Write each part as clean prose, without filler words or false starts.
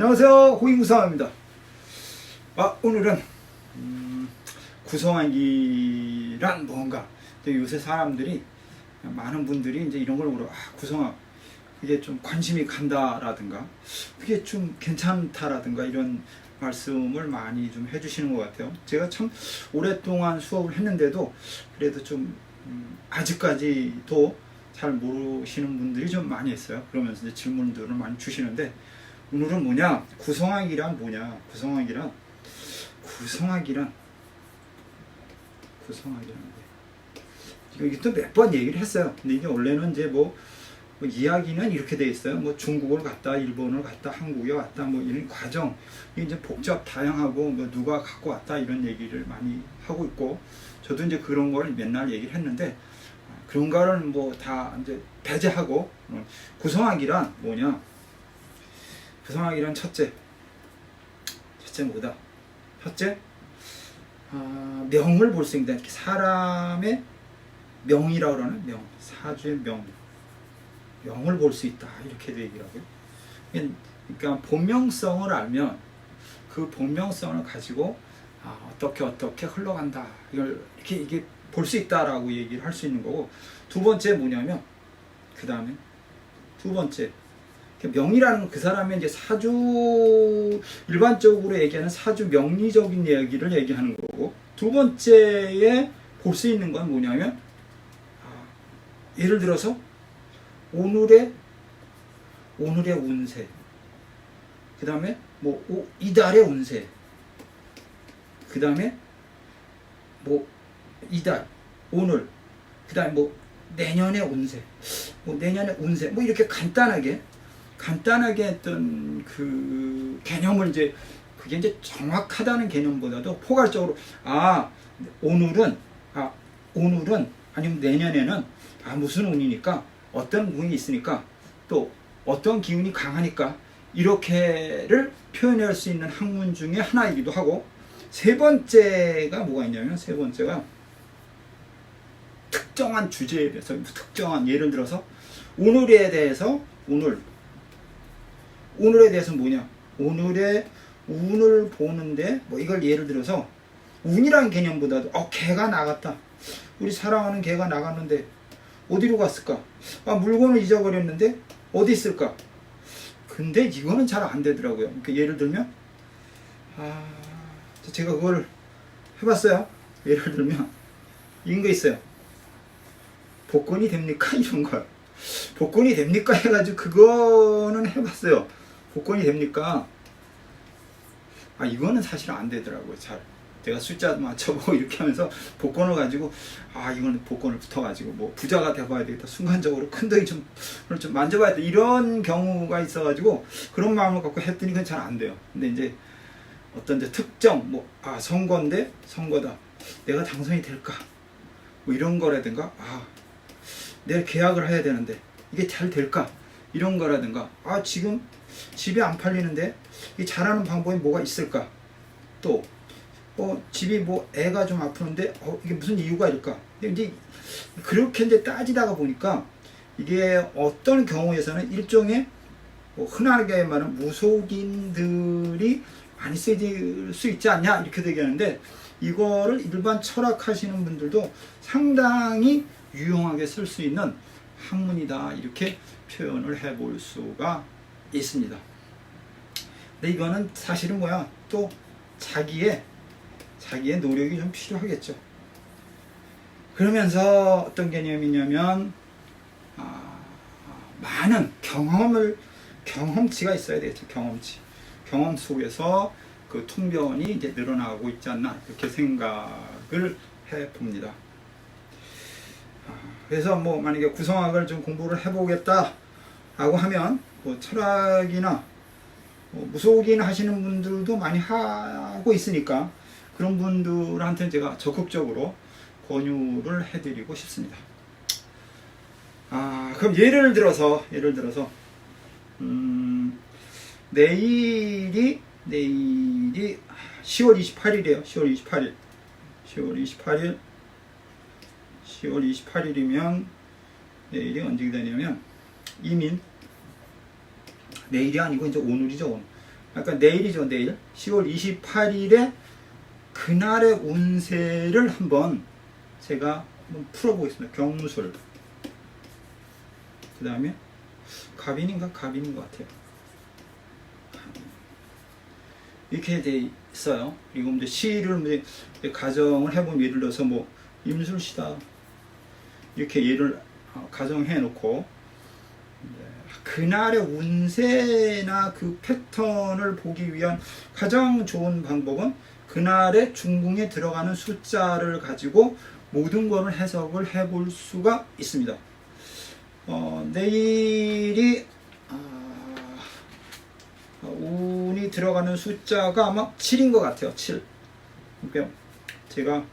안녕하세요, 호잉구상입니다. 오늘은 구성하기란 뭔가. 요새 사람들이, 많은 분들이 이제 이런 걸 물어. 구성학 이게 좀 관심이 간다라든가 그게 좀 괜찮다라든가 이런 말씀을 많이 좀 해주시는 것 같아요. 제가 참 오랫동안 수업을 했는데도 그래도 좀 아직까지도 잘 모르시는 분들이 좀 많이 있어요. 그러면서 이제 질문들을 많이 주시는데, 오늘은 뭐냐? 구성학이란 뭐냐? 구성학이란 이거 또 몇 번 얘기를 했어요. 근데 이게 원래는 이제 뭐 이야기는 이렇게 돼 있어요. 뭐 중국을 갔다, 일본을 갔다, 한국에 왔다, 뭐 이런 과정, 이제 복잡 다양하고 뭐 누가 갖고 왔다 이런 얘기를 많이 하고 있고, 저도 이제 그런 걸 맨날 얘기를 했는데, 그런 거를 뭐 다 이제 배제하고, 구성학이란 뭐냐? 구성학이란 첫째 뭐다? 첫째, 명을 볼 수 있다. 사람의 명이라고 그러는 명, 사주의 명을 볼 수 있다. 이렇게도 얘기를 하고요. 그러니까 본명성을 알면 그 본명성을 가지고 어떻게 흘러간다. 이걸 이게 볼 수 있다라고 얘기를 할 수 있는 거고, 두 번째 뭐냐면, 그 다음에 두 번째 명이라는 건 그 사람의 이제 사주, 일반적으로 얘기하는 사주 명리적인 얘기를 얘기하는 거고, 두 번째에 볼 수 있는 건 뭐냐면, 예를 들어서 오늘의 운세, 그 다음에 뭐 이달의 운세, 그 다음에 뭐 이달, 오늘, 그 다음에 뭐 내년의 운세, 뭐 이렇게 간단하게 했던 그 개념을 이제, 그게 이제 정확하다는 개념보다도 포괄적으로, 오늘은 아니면 내년에는 무슨 운이니까, 어떤 운이 있으니까, 또 어떤 기운이 강하니까, 이렇게를 표현할 수 있는 학문 중에 하나이기도 하고, 세 번째가 뭐가 있냐면, 세 번째가 특정한 주제에 대해서, 특정한, 예를 들어서 오늘에 대해서, 오늘에 대해서 뭐냐, 오늘의 운을 보는데, 뭐 이걸 예를 들어서 운이라는 개념보다도 개가 나갔다, 우리 사랑하는 개가 나갔는데 어디로 갔을까, 물건을 잊어버렸는데 어디 있을까. 근데 이거는 잘 안 되더라고요. 그러니까 예를 들면, 제가 그걸 해봤어요. 예를 들면 이런 거 있어요. 복권이 됩니까? 이런 거요. 복권이 됩니까? 해가지고 그거는 해봤어요. 복권이 됩니까? 이거는 사실 안 되더라고요. 잘. 내가 숫자 맞춰보고 이렇게 하면서 복권을 가지고, 이거는 복권을 붙어가지고 뭐 부자가 돼봐야 되겠다. 순간적으로 큰 돈이 좀 만져봐야 돼. 이런 경우가 있어가지고 그런 마음을 갖고 했더니 그건 잘 안 돼요. 근데 이제 어떤 이제 특정, 선거인데, 선거다. 내가 당선이 될까? 뭐 이런 거라든가, 내가 계약을 해야 되는데 이게 잘 될까? 이런 거라든가, 지금 집이 안 팔리는데 이 잘하는 방법이 뭐가 있을까? 또 집이 애가 좀 아프는데 이게 무슨 이유가 있을까? 이제 그렇게 이제 따지다가 보니까, 이게 어떤 경우에서는 일종의 흔하게 말하는 무속인들이 많이 쓰일 수 있지 않냐, 이렇게 얘기하는데, 이거를 일반 철학하시는 분들도 상당히 유용하게 쓸 수 있는 학문이다, 이렇게 표현을 해볼 수가 있습니다. 근데 이거는 사실은 또 자기의 노력이 좀 필요하겠죠. 그러면서 어떤 개념이냐면, 많은 경험치가 있어야 되겠죠. 경험 속에서 그 통변이 이제 늘어나고 있지 않나, 이렇게 생각을 해봅니다. 그래서 만약에 구성학을 좀 공부를 해보겠다라고 하면, 철학이나 무속인 하시는 분들도 많이 하고 있으니까, 그런 분들한테는 제가 적극적으로 권유를 해드리고 싶습니다. 그럼 예를 들어서 내일이 10월 28일이에요. 10월 28일이면 내일이 언제 되냐면, 이민, 내일이 아니고 이제 오늘이죠. 오늘. 그러니까 내일이죠, 내일. 10월 28일에 그날의 운세를 한번 제가 한번 풀어보겠습니다. 경술. 그 다음에 갑인인 것 같아요. 이렇게 돼 있어요. 그리고 이제 시를 이제 가정을 해보면, 예를 들어서 뭐 임술시다 이렇게 예를 가정해 놓고, 그날의 운세나 그 패턴을 보기 위한 가장 좋은 방법은 그날의 중궁에 들어가는 숫자를 가지고 모든 것을 해석을 해볼 수가 있습니다. 내일이 운이 들어가는 숫자가 아마 7인 것 같아요. 7. 그러니까 제가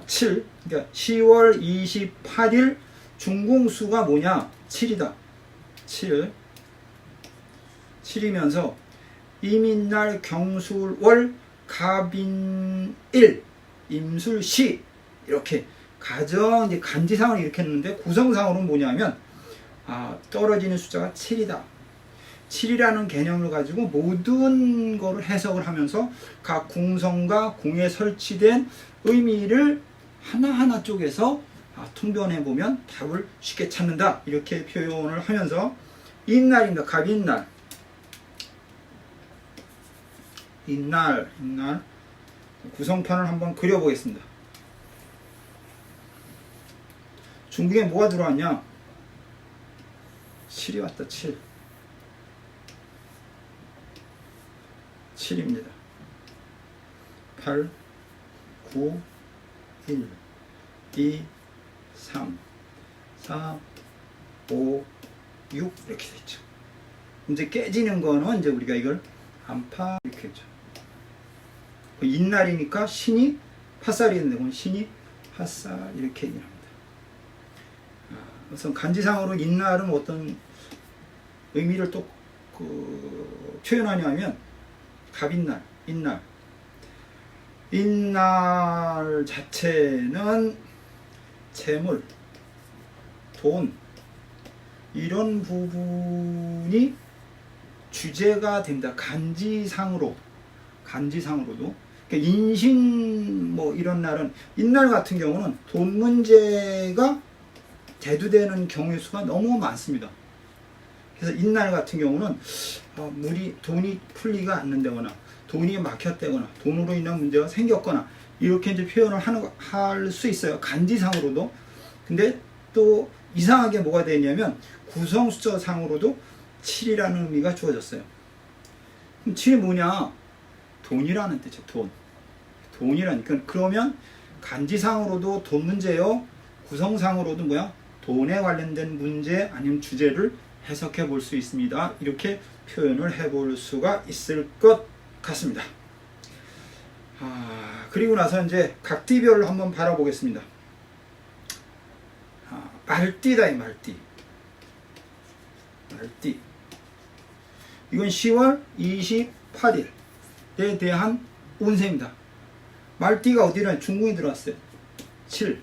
7, 그러니까 10월 28일 중궁수가 뭐냐? 7이다. 7. 7이면서 이민날 경술월 갑인일 임술시 이렇게 가정 이제 간지상을 이렇게 했는데, 구성상으로는 뭐냐면 떨어지는 숫자가 7이다. 7이라는 개념을 가지고 모든 것을 해석을 하면서 각 궁성과 궁에 설치된 의미를 하나하나 쪼개서 통변해 보면 답을 쉽게 찾는다. 이렇게 표현을 하면서 인날입니다. 갑인날. 인날 구성편을 한번 그려보겠습니다. 중국에 뭐가 들어왔냐? 7이 왔다. 7. 7입니다. 8, 9, 1, 2, 3, 4, 5, 6 이렇게 되죠. 이제 깨지는 거는 이제 우리가 이걸 안파 이렇게 했죠. 인날이니까 신이 팥살이 있는데 신이 팥살 이렇게 얘기합니다. 우선 간지상으로 인날은 어떤 의미를 또 표현하냐면 갑인날, 인날 자체는 재물, 돈 이런 부분이 주제가 됩니다. 간지상으로도. 그러니까 인신 뭐 이런 날은, 인날 같은 경우는 돈 문제가 대두되는 경우의 수가 너무 많습니다. 그래서 인날 같은 경우는 돈이 풀리가 않는다거나 돈이 막혔다거나 돈으로 인한 문제가 생겼거나 이렇게 이제 표현을 할 수 있어요. 간지상으로도. 근데 또 이상하게 뭐가 되냐면 구성 숫자 상으로도 7이라는 의미가 주어졌어요. 그럼 7이 뭐냐? 돈이라는 뜻이에요. 돈이라니까. 그러면 간지상으로도 돈 문제요, 구성상으로도 뭐야? 돈에 관련된 문제 아니면 주제를 해석해 볼 수 있습니다. 이렇게 표현을 해볼 수가 있을 것 같습니다. 그리고 나서 이제 각띠별로 한번 바라보겠습니다. 말띠다. 이 말띠. 이건 10월 28일에 대한 운세입니다. 말띠가 어디라? 중궁에 들어왔어요. 7.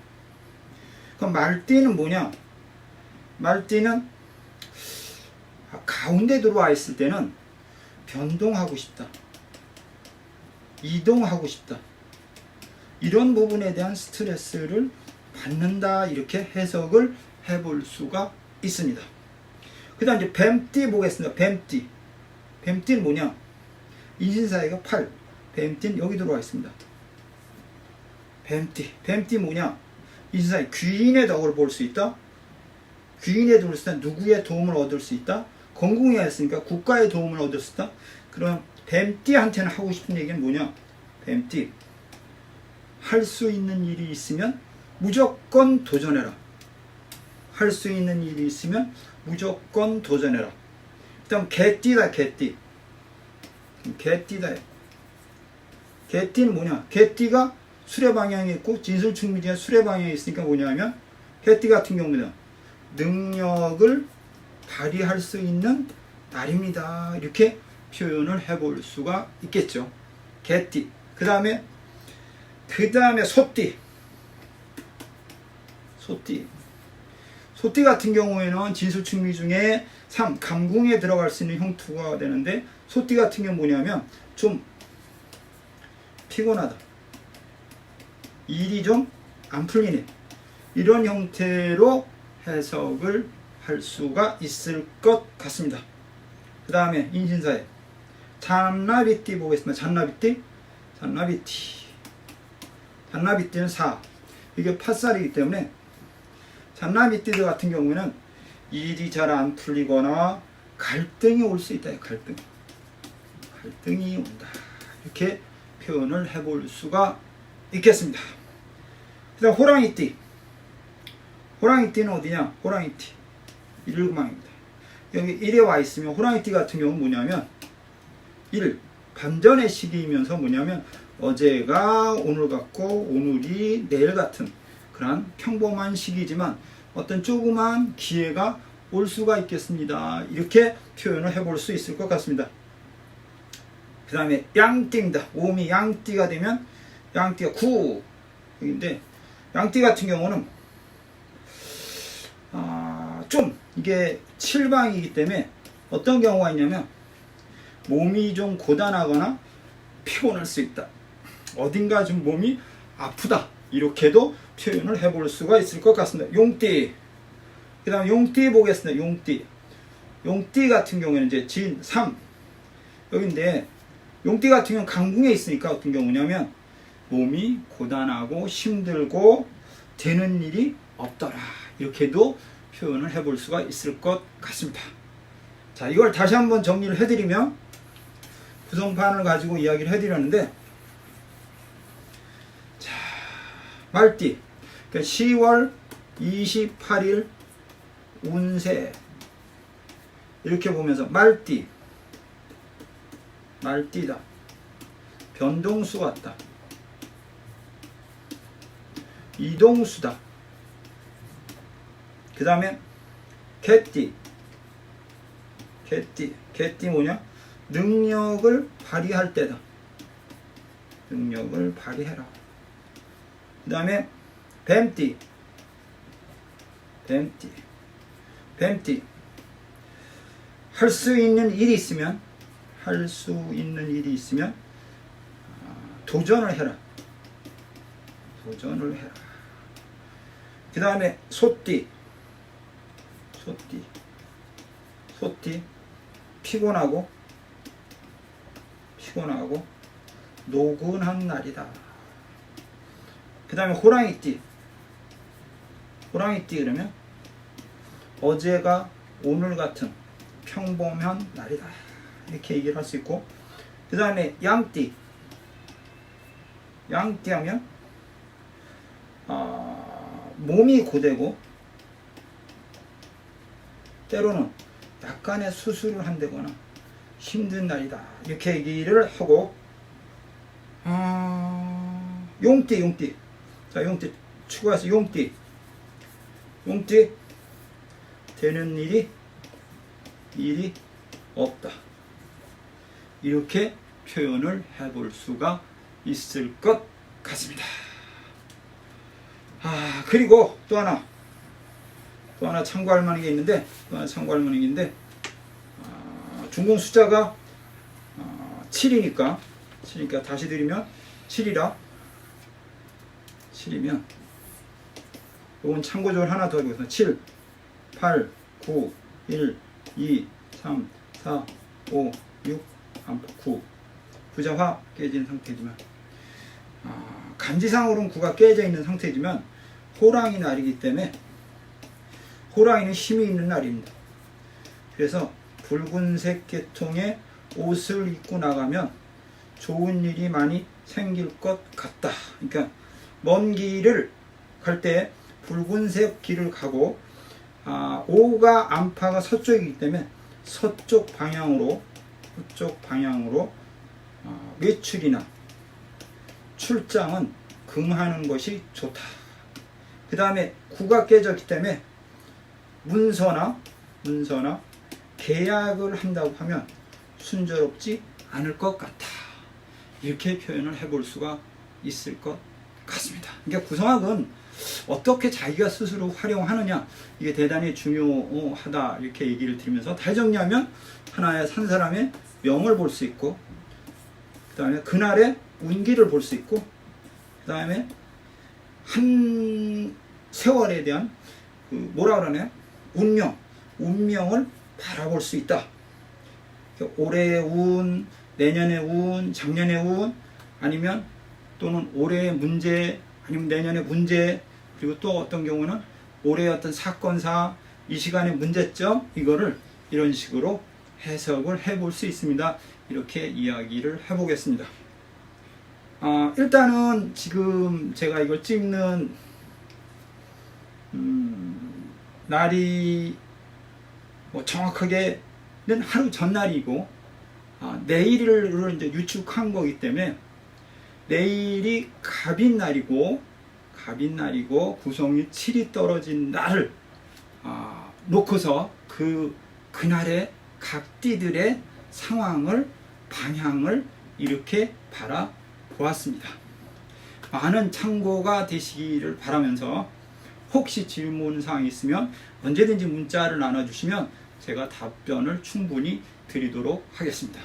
그럼 말띠는 뭐냐? 말띠는 가운데 들어와 있을 때는 변동하고 싶다, 이동하고 싶다, 이런 부분에 대한 스트레스를 받는다. 이렇게 해석을 해볼 수가 있습니다. 그 다음 이제 뱀띠 보겠습니다. 뱀띠는 뭐냐? 인신사이가 8. 뱀띠는 여기 들어와 있습니다. 뱀띠 뭐냐? 인신사이 귀인의 덕을 볼 수 있다. 귀인의 덕을 쓸 때 누구의 도움을 얻을 수 있다. 건궁에 했으니까 국가의 도움을 얻을 수 있다. 그럼 뱀띠한테는 하고 싶은 얘기는 뭐냐? 뱀띠, 할 수 있는 일이 있으면 무조건 도전해라. 할 수 있는 일이 있으면 무조건 도전해라. 그다음 개띠다. 개띠는 뭐냐? 개띠가 수레방향에 있고 진술충미지가 수레방향에 있으니까 뭐냐면, 개띠 같은 경우는 능력을 발휘할 수 있는 날입니다. 이렇게 표현을 해볼 수가 있겠죠. 개띠. 그 다음에 소띠 같은 경우에는 진술충미 중에 3, 감궁에 들어갈 수 있는 형투가 되는데 소띠 같은 경우는 뭐냐면 좀 피곤하다. 일이 좀 안 풀리네. 이런 형태로 해석을 할 수가 있을 것 같습니다. 그 다음에 인신사에 잔나비띠 보겠습니다. 잔나비띠는 4. 이게 팥살이기 때문에 잔나비띠들 같은 경우에는 일이 잘 안 풀리거나 갈등이 올 수 있다. 갈등이 온다. 이렇게 표현을 해볼 수가 있겠습니다. 그 다음 호랑이띠는 어디냐? 호랑이띠 1금왕입니다. 여기 1에 와 있으면 호랑이띠 같은 경우는 뭐냐면 1. 반전의 시기이면서 뭐냐면 어제가 오늘 같고 오늘이 내일 같은 그런 평범한 시기지만 어떤 조그만 기회가 올 수가 있겠습니다. 이렇게 표현을 해볼 수 있을 것 같습니다. 그 다음에 양띠입니다. 오음이 양띠가 되면 양띠가 9인데 양띠 같은 경우는 좀 이게 7방이기 때문에 어떤 경우가 있냐면 몸이 좀 고단하거나 피곤할 수 있다. 어딘가 좀 몸이 아프다. 이렇게도 표현을 해볼 수가 있을 것 같습니다. 용띠. 그 다음 용띠 보겠습니다. 용띠 같은 경우에는 이제 진 3. 여기인데 용띠 같은 경우는 강궁에 있으니까 어떤 경우냐면 몸이 고단하고 힘들고 되는 일이 없더라. 이렇게도 표현을 해볼 수가 있을 것 같습니다. 자, 이걸 다시 한번 정리를 해드리면 구성판을 가지고 이야기를 해드렸는데 자, 말띠. 그러니까 10월 28일 운세 이렇게 보면서 말띠다. 변동수 같다. 이동수다. 그 다음에 개띠 뭐냐? 능력을 발휘할 때다. 능력을 발휘해라. 그 다음에 뱀띠 할 수 있는 일이 있으면 도전을 해라. 그 다음에 소띠 피곤하고 노근한 날이다. 그 다음에 호랑이띠 그러면 어제가 오늘 같은 평범한 날이다. 이렇게 얘기를 할 수 있고, 그 다음에 양띠 하면 몸이 고되고 때로는 약간의 수술을 한다거나 힘든 날이다. 이렇게 얘기를 하고, 용띠. 자, 용띠 추가해서 용띠 되는 일이 없다. 이렇게 표현을 해볼 수가 있을 것 같습니다. 그리고 또 하나 참고할 만한 게 있는데, 중공 숫자가 7이니까 다시 드리면 7이면 이건 참고적으로 하나 더 하겠습니다. 7, 8, 9, 1, 2, 3, 4, 5, 6, 9. 부자화 깨진 상태지만 간지상으로는 9가 깨져 있는 상태지만 호랑이 날이기 때문에 호랑이는 힘이 있는 날입니다. 그래서 붉은색 계통의 옷을 입고 나가면 좋은 일이 많이 생길 것 같다. 그러니까 먼 길을 갈 때 붉은색 길을 가고, 오가 안파가 서쪽이기 때문에 서쪽 방향으로 외출이나 출장은 금하는 것이 좋다. 그 다음에 9가 깨졌기 때문에 문서나 계약을 한다고 하면 순조롭지 않을 것 같다. 이렇게 표현을 해볼 수가 있을 것 같습니다. 그러니까 구성학은 어떻게 자기가 스스로 활용하느냐, 이게 대단히 중요하다. 이렇게 얘기를 드리면서 다 정리하면 하나의 한 사람의 명을 볼 수 있고, 그 다음에 그날의 운기를 볼 수 있고, 그 다음에 한 세월에 대한 뭐라 그러나요? 운명을 바라볼 수 있다. 올해의 운, 내년의 운, 작년의 운, 아니면 또는 올해의 문제, 아니면 내년의 문제, 그리고 또 어떤 경우는 올해의 어떤 사건사, 이 시간의 문제점, 이거를 이런 식으로 해석을 해볼 수 있습니다. 이렇게 이야기를 해보겠습니다. 일단은 지금 제가 이걸 찍는 날이 뭐 정확하게는 하루 전날이고, 내일을 이제 유축한 거기 때문에 내일이 갑인날이고 구성이 7이 떨어진 날을 놓고서 그날의 각 띠들의 상황을, 방향을 이렇게 바라보았습니다. 많은 참고가 되시기를 바라면서, 혹시 질문사항이 있으면 언제든지 문자를 나눠주시면 제가 답변을 충분히 드리도록 하겠습니다.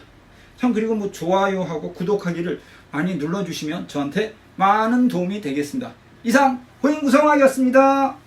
참, 그리고 뭐 좋아요하고 구독하기를 많이 눌러주시면 저한테 많은 도움이 되겠습니다. 이상 호인구성학이었습니다.